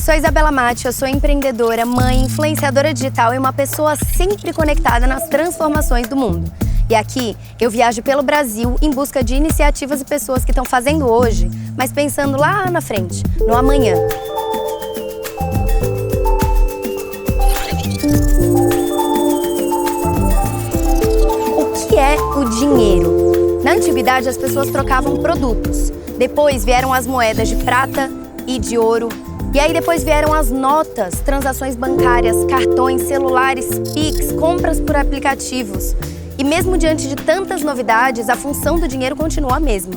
sou a Isabela Matti, eu sou empreendedora, mãe, influenciadora digital e uma pessoa sempre conectada nas transformações do mundo. E aqui eu viajo pelo Brasil em busca de iniciativas e pessoas que estão fazendo hoje, mas pensando lá na frente, no amanhã. O que é o dinheiro? Na antiguidade, as pessoas trocavam produtos. Depois vieram as moedas de prata e de ouro. E aí depois vieram as notas, transações bancárias, cartões, celulares, Pix, compras por aplicativos. E mesmo diante de tantas novidades, a função do dinheiro continua a mesma.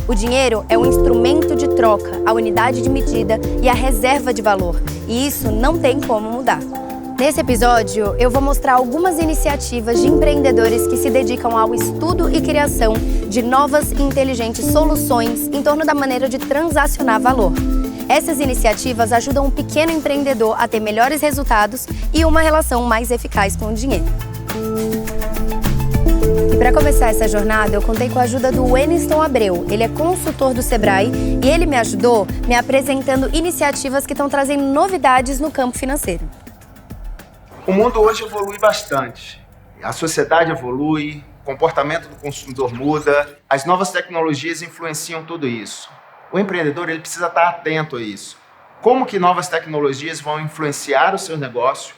O dinheiro é um instrumento de troca, a unidade de medida e a reserva de valor. E isso não tem como mudar. Nesse episódio, eu vou mostrar algumas iniciativas de empreendedores que se dedicam ao estudo e criação de novas e inteligentes soluções em torno da maneira de transacionar valor. Essas iniciativas ajudam o pequeno empreendedor a ter melhores resultados e uma relação mais eficaz com o dinheiro. E para começar essa jornada, eu contei com a ajuda do Weniston Abreu. Ele é consultor do Sebrae e ele me ajudou me apresentando iniciativas que estão trazendo novidades no campo financeiro. O mundo hoje evolui bastante. A sociedade evolui, o comportamento do consumidor muda, as novas tecnologias influenciam tudo isso. O empreendedor ele precisa estar atento a isso. Como que novas tecnologias vão influenciar o seu negócio,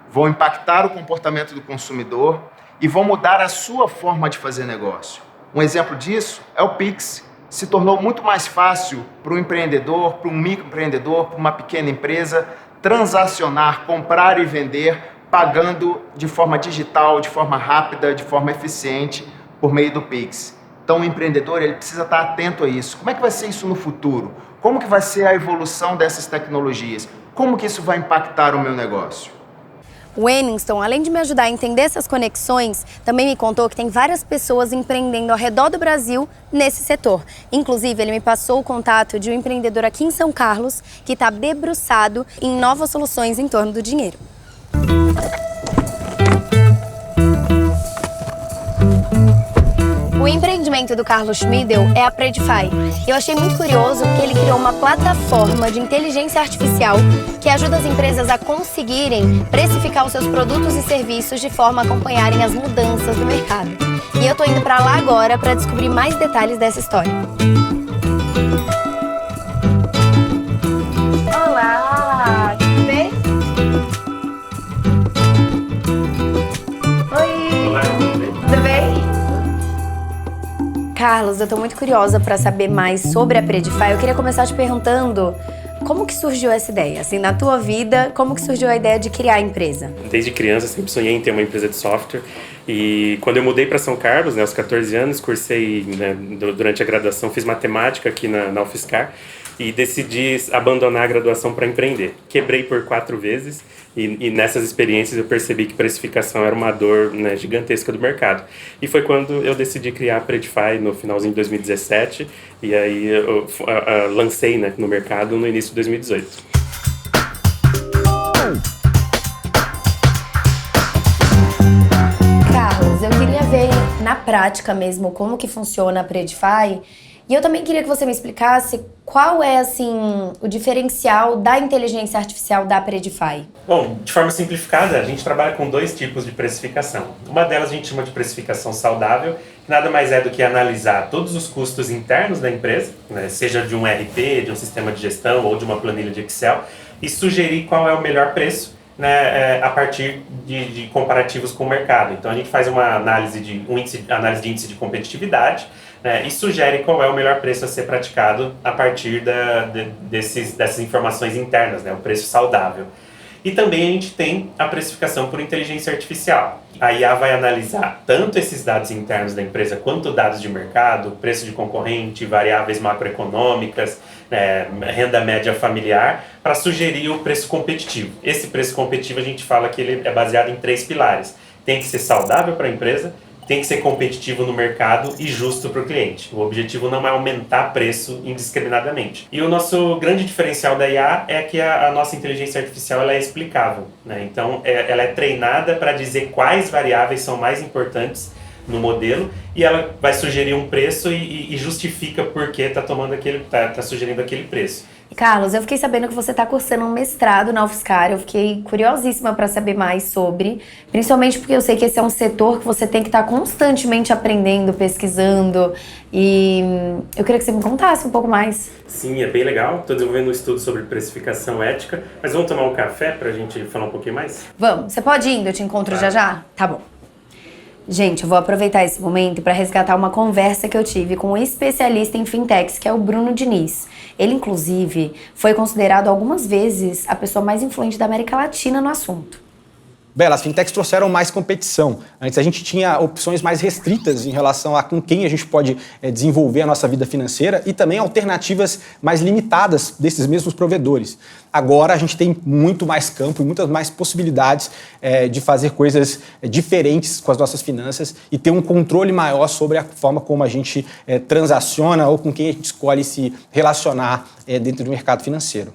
vão impactar o comportamento do consumidor e vão mudar a sua forma de fazer negócio. Um exemplo disso é o Pix. Se tornou muito mais fácil para um empreendedor, para um microempreendedor, para uma pequena empresa, transacionar, comprar e vender, pagando de forma digital, de forma rápida, de forma eficiente, por meio do Pix. Então o empreendedor ele precisa estar atento a isso. Como é que vai ser isso no futuro? Como que vai ser a evolução dessas tecnologias? Como que isso vai impactar o meu negócio? O Weniston, além de me ajudar a entender essas conexões, também me contou que tem várias pessoas empreendendo ao redor do Brasil nesse setor. Inclusive, ele me passou o contato de um empreendedor aqui em São Carlos que está debruçado em novas soluções em torno do dinheiro. O empreendimento do Carlos Schmidl é a Predify. Eu achei muito curioso porque ele criou uma plataforma de inteligência artificial que ajuda as empresas a conseguirem precificar os seus produtos e serviços de forma a acompanharem as mudanças do mercado. E eu tô indo para lá agora para descobrir mais detalhes dessa história. Olá, tudo bem? Oi! Olá, tudo bem? Tudo bem? Carlos, eu tô muito curiosa para saber mais sobre a Predify. Eu queria começar te perguntando como que surgiu essa ideia? Assim, na tua vida, como que surgiu a ideia de criar a empresa? Desde criança, sempre sonhei em ter uma empresa de software. E quando eu mudei para São Carlos, aos 14 anos, cursei, durante a graduação, fiz matemática aqui na UFSCar e decidi abandonar a graduação para empreender. Quebrei por 4 vezes e nessas experiências eu percebi que precificação era uma dor gigantesca do mercado. E foi quando eu decidi criar a Predify no finalzinho de 2017 e aí eu lancei no mercado no início de 2018. Carlos, eu queria ver na prática mesmo como que funciona a Predify. E eu também queria que você me explicasse qual é, assim, o diferencial da inteligência artificial da Predify. Bom, de forma simplificada, a gente trabalha com 2 tipos de precificação. Uma delas a gente chama de precificação saudável, que nada mais é do que analisar todos os custos internos da empresa, seja de um RP, de um sistema de gestão ou de uma planilha de Excel, e sugerir qual é o melhor preço a partir de comparativos com o mercado. Então a gente faz uma análise de índice de competitividade, e sugere qual é o melhor preço a ser praticado a partir dessas informações internas, o preço saudável. E também a gente tem a precificação por inteligência artificial. A IA vai analisar tanto esses dados internos da empresa quanto dados de mercado, preço de concorrente, variáveis macroeconômicas, renda média familiar, para sugerir o preço competitivo. Esse preço competitivo a gente fala que ele é baseado em 3 pilares. Tem que ser saudável para a empresa, tem que ser competitivo no mercado e justo para o cliente. O objetivo não é aumentar preço indiscriminadamente. E o nosso grande diferencial da IA é que a nossa inteligência artificial ela é explicável, Então, ela é treinada para dizer quais variáveis são mais importantes no modelo e ela vai sugerir um preço e justifica por que está sugerindo aquele preço. E, Carlos, eu fiquei sabendo que você está cursando um mestrado na UFSCar. Eu fiquei curiosíssima para saber mais sobre, principalmente porque eu sei que esse é um setor que você tem que estar constantemente aprendendo, pesquisando, e eu queria que você me contasse um pouco mais. Sim, é bem legal. Estou desenvolvendo um estudo sobre precificação ética, mas vamos tomar um café para a gente falar um pouquinho mais? Vamos, você pode ir indo, eu te encontro já já? Tá bom. Gente, eu vou aproveitar esse momento para resgatar uma conversa que eu tive com um especialista em fintechs, que é o Bruno Diniz. Ele, inclusive, foi considerado algumas vezes a pessoa mais influente da América Latina no assunto. Bela, as fintechs trouxeram mais competição. Antes a gente tinha opções mais restritas em relação a com quem a gente pode desenvolver a nossa vida financeira e também alternativas mais limitadas desses mesmos provedores. Agora a gente tem muito mais campo e muitas mais possibilidades de fazer coisas diferentes com as nossas finanças e ter um controle maior sobre a forma como a gente transaciona ou com quem a gente escolhe se relacionar dentro do mercado financeiro.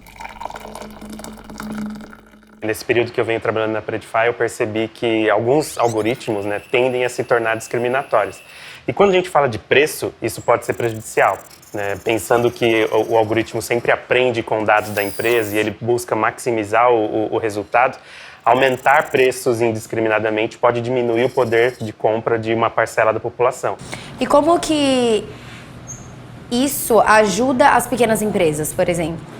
Nesse período que eu venho trabalhando na Predify, eu percebi que alguns algoritmos, né, tendem a se tornar discriminatórios. E quando a gente fala de preço, isso pode ser prejudicial, né? Pensando que o algoritmo sempre aprende com dados da empresa e ele busca maximizar o resultado, aumentar preços indiscriminadamente pode diminuir o poder de compra de uma parcela da população. E como que isso ajuda as pequenas empresas, por exemplo?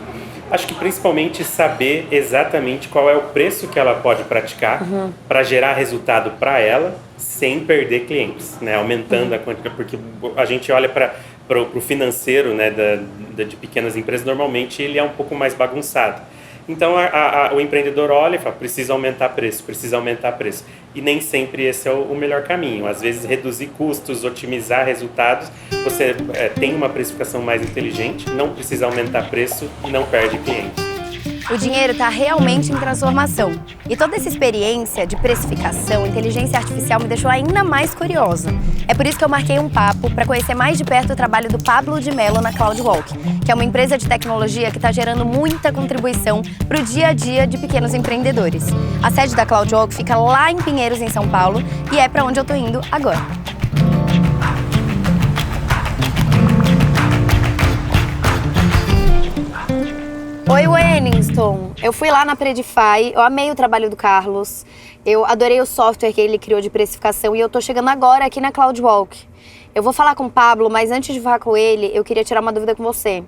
Acho que principalmente saber exatamente qual é o preço que ela pode praticar para gerar resultado para ela sem perder clientes, né? Aumentando a quantidade, porque a gente olha para o financeiro, né, de pequenas empresas, normalmente ele é um pouco mais bagunçado. Então o empreendedor olha e fala, precisa aumentar preço. E nem sempre esse é o melhor caminho. Às vezes reduzir custos, otimizar resultados, você tem uma precificação mais inteligente, não precisa aumentar preço e não perde clientes. O dinheiro está realmente em transformação. E toda essa experiência de precificação, inteligência artificial me deixou ainda mais curiosa. É por isso que eu marquei um papo para conhecer mais de perto o trabalho do Pablo de Mello na CloudWalk, que é uma empresa de tecnologia que está gerando muita contribuição para o dia a dia de pequenos empreendedores. A sede da CloudWalk fica lá em Pinheiros, em São Paulo, e é para onde eu estou indo agora. Oi, Wenningston. Eu fui lá na Predify, eu amei o trabalho do Carlos, eu adorei o software que ele criou de precificação e eu tô chegando agora aqui na CloudWalk. Eu vou falar com o Pablo, mas antes de falar com ele, eu queria tirar uma dúvida com você.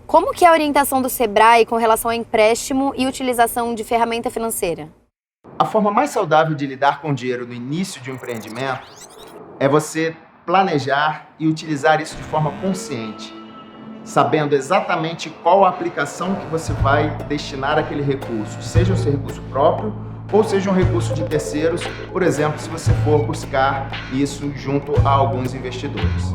Como que é a orientação do Sebrae com relação a empréstimo e utilização de ferramenta financeira? A forma mais saudável de lidar com o dinheiro no início de um empreendimento é você planejar e utilizar isso de forma consciente, sabendo exatamente qual a aplicação que você vai destinar àquele recurso, seja o seu recurso próprio ou seja um recurso de terceiros, por exemplo, se você for buscar isso junto a alguns investidores.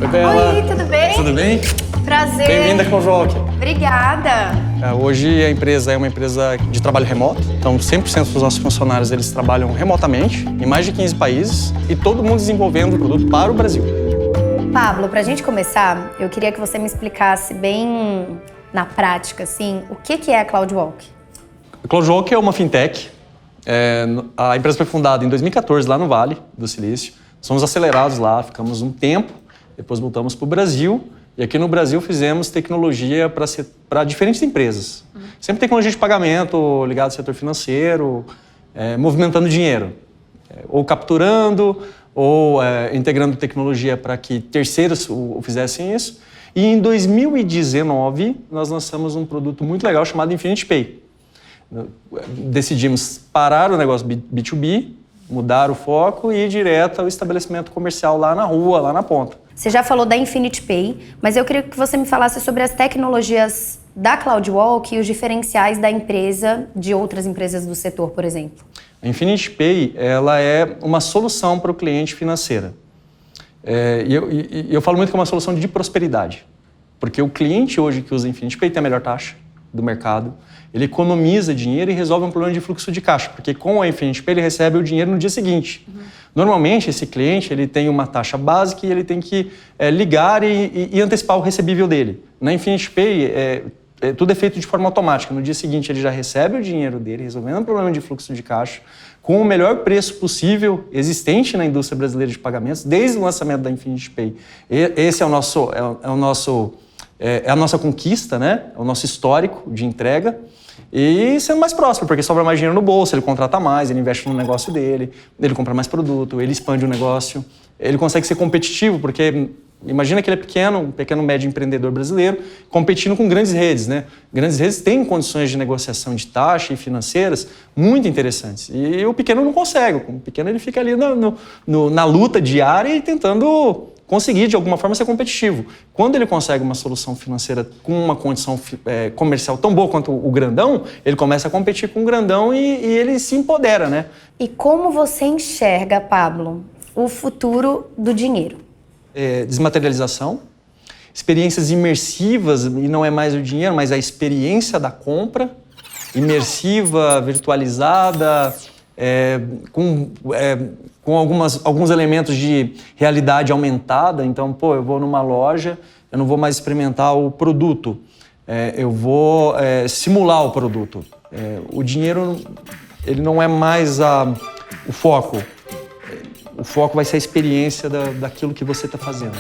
Oi, Bela. Oi, tudo bem? Tudo bem? Prazer. Bem-vinda à CloudWalk. Obrigada. Hoje a empresa é uma empresa de trabalho remoto, então 100% dos nossos funcionários eles trabalham remotamente em mais de 15 países e todo mundo desenvolvendo o produto para o Brasil. Pablo, pra gente começar, eu queria que você me explicasse bem na prática, assim, o que é a CloudWalk? A CloudWalk é uma fintech. A empresa foi fundada em 2014 lá no Vale do Silício. Somos acelerados lá, ficamos um tempo, depois voltamos para o Brasil. E aqui no Brasil fizemos tecnologia para diferentes empresas. Sempre tecnologia de pagamento ligada ao setor financeiro, movimentando dinheiro. Ou capturando, ou integrando tecnologia para que terceiros fizessem isso. E em 2019, nós lançamos um produto muito legal chamado Infinity Pay. Decidimos parar o negócio B2B, mudar o foco e ir direto ao estabelecimento comercial lá na rua, lá na ponta. Você já falou da Infinity Pay, mas eu queria que você me falasse sobre as tecnologias da CloudWalk e os diferenciais da empresa de outras empresas do setor, por exemplo. A Infinity Pay ela é uma solução para o cliente financeira. Eu falo muito que é uma solução de prosperidade, porque o cliente hoje que usa Infinity Pay tem a melhor taxa do mercado, ele economiza dinheiro e resolve um problema de fluxo de caixa, porque com a Infinity Pay ele recebe o dinheiro no dia seguinte. Normalmente, esse cliente ele tem uma taxa básica e ele tem que ligar e antecipar o recebível dele. Na Infinity Pay, tudo é feito de forma automática. No dia seguinte, ele já recebe o dinheiro dele, resolvendo o problema de fluxo de caixa, com o melhor preço possível existente na indústria brasileira de pagamentos, desde o lançamento da Infinity Pay. Esse é a nossa conquista, né? É o nosso histórico de entrega. E sendo mais próximo, porque sobra mais dinheiro no bolso, ele contrata mais, ele investe no negócio dele, ele compra mais produto, ele expande o negócio, ele consegue ser competitivo, porque imagina que ele é um pequeno médio empreendedor brasileiro, competindo com grandes redes, né? Grandes redes têm condições de negociação de taxa e financeiras muito interessantes. E o pequeno não consegue. O pequeno ele fica ali na luta diária e tentando conseguir, de alguma forma, ser competitivo. Quando ele consegue uma solução financeira com uma condição comercial tão boa quanto o grandão, ele começa a competir com o grandão e ele se empodera, né? E como você enxerga, Pablo, o futuro do dinheiro? Desmaterialização, experiências imersivas, e não é mais o dinheiro, mas a experiência da compra, imersiva, virtualizada, com alguns elementos de realidade aumentada. Então, eu vou numa loja, eu não vou mais experimentar o produto, eu vou simular o produto. O dinheiro, ele não é mais o foco. O foco vai ser a experiência daquilo que você está fazendo.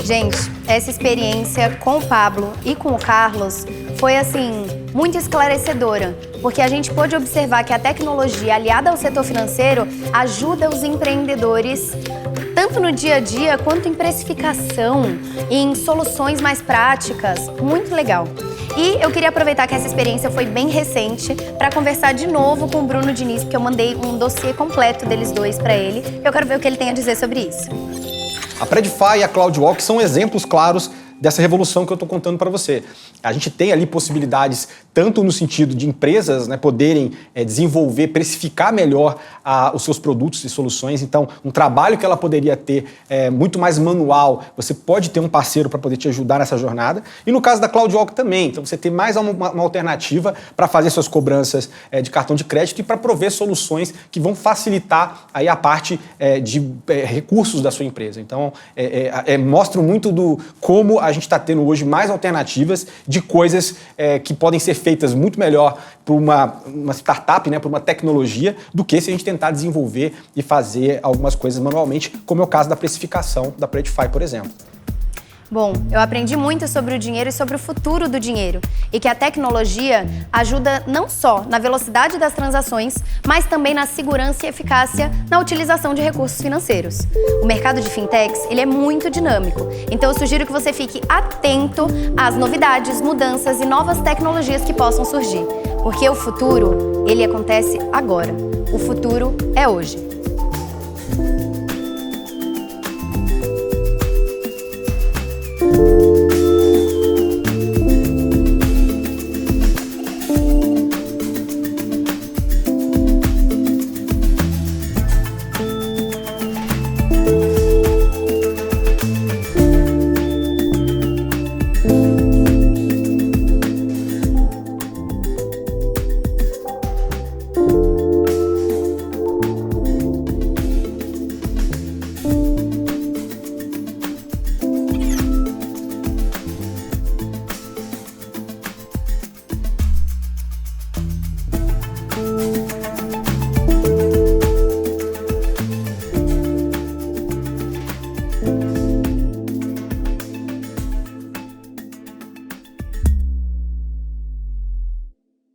Gente, essa experiência com o Pablo e com o Carlos foi, assim, muito esclarecedora, porque a gente pôde observar que a tecnologia aliada ao setor financeiro ajuda os empreendedores tanto no dia a dia quanto em precificação e em soluções mais práticas. Muito legal. E eu queria aproveitar que essa experiência foi bem recente para conversar de novo com o Bruno Diniz, porque eu mandei um dossiê completo deles dois para ele. Eu quero ver o que ele tem a dizer sobre isso. A Predify e a CloudWalk são exemplos claros dessa revolução que eu estou contando para você. A gente tem ali possibilidades, tanto no sentido de empresas, né, poderem desenvolver, precificar melhor os seus produtos e soluções. Então, um trabalho que ela poderia ter muito mais manual, você pode ter um parceiro para poder te ajudar nessa jornada. E no caso da CloudWalk também. Então, você tem mais uma alternativa para fazer suas cobranças de cartão de crédito e para prover soluções que vão facilitar aí a parte de recursos da sua empresa. Então, mostra muito do como a gente está tendo hoje mais alternativas de coisas que podem ser feitas muito melhor por uma startup, né, por uma tecnologia, do que se a gente tentar desenvolver e fazer algumas coisas manualmente, como é o caso da precificação da Predify, por exemplo. Bom, eu aprendi muito sobre o dinheiro e sobre o futuro do dinheiro e que a tecnologia ajuda não só na velocidade das transações, mas também na segurança e eficácia na utilização de recursos financeiros. O mercado de fintechs, ele é muito dinâmico, então eu sugiro que você fique atento às novidades, mudanças e novas tecnologias que possam surgir, porque o futuro, ele acontece agora. O futuro é hoje.